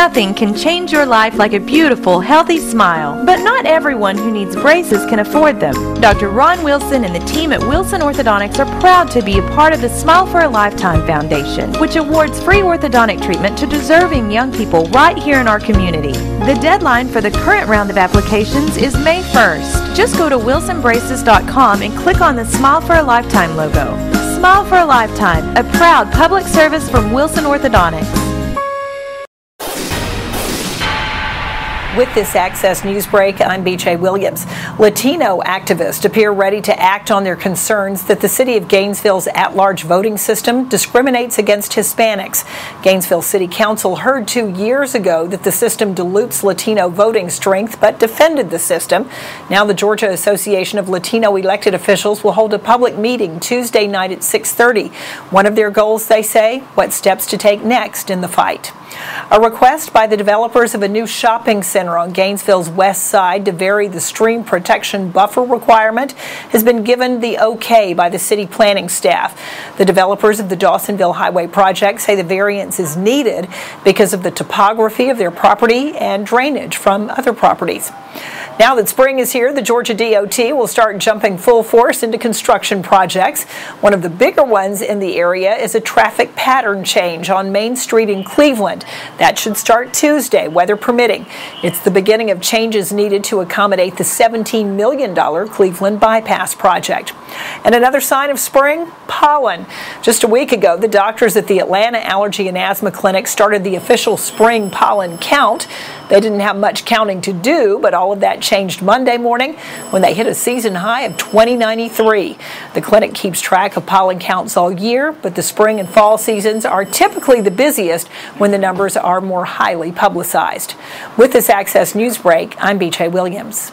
Nothing can change your life like a beautiful, healthy smile. But not everyone who needs braces can afford them. Dr. Ron Wilson and the team at Wilson Orthodontics are proud to be a part of the Smile for a Lifetime Foundation, which awards free orthodontic treatment to deserving young people right here in our community. The deadline for the current round of applications is May 1st. Just go to wilsonbraces.com and click on the Smile for a Lifetime logo. Smile for a Lifetime, a proud public service from Wilson Orthodontics. With this Access News Break, I'm BJ Williams. Latino activists appear ready to act on their concerns that the city of Gainesville's at-large voting system discriminates against Hispanics. Gainesville City Council heard 2 years ago that the system dilutes Latino voting strength, but defended the system. Now the Georgia Association of Latino Elected Officials will hold a public meeting Tuesday night at 6:30. One of their goals, they say, what steps to take next in the fight. A request by the developers of a new shopping center on Gainesville's west side to vary the stream protection buffer requirement has been given the okay by the city planning staff. The developers of the Dawsonville Highway project say the variance is needed because of the topography of their property and drainage from other properties. Now that spring is here, the Georgia DOT will start jumping full force into construction projects. One of the bigger ones in the area is a traffic pattern change on Main Street in Cleveland. That should start Tuesday, weather permitting. It's the beginning of changes needed to accommodate the $17 million Cleveland Bypass project. And another sign of spring, pollen. Just a week ago, the doctors at the Atlanta Allergy and Asthma Clinic started the official spring pollen count. They didn't have much counting to do, but all of that changed Monday morning when they hit a season high of 2093. The clinic keeps track of pollen counts all year, but the spring and fall seasons are typically the busiest when the numbers are more highly publicized. With this Access News Break, I'm BJ Williams.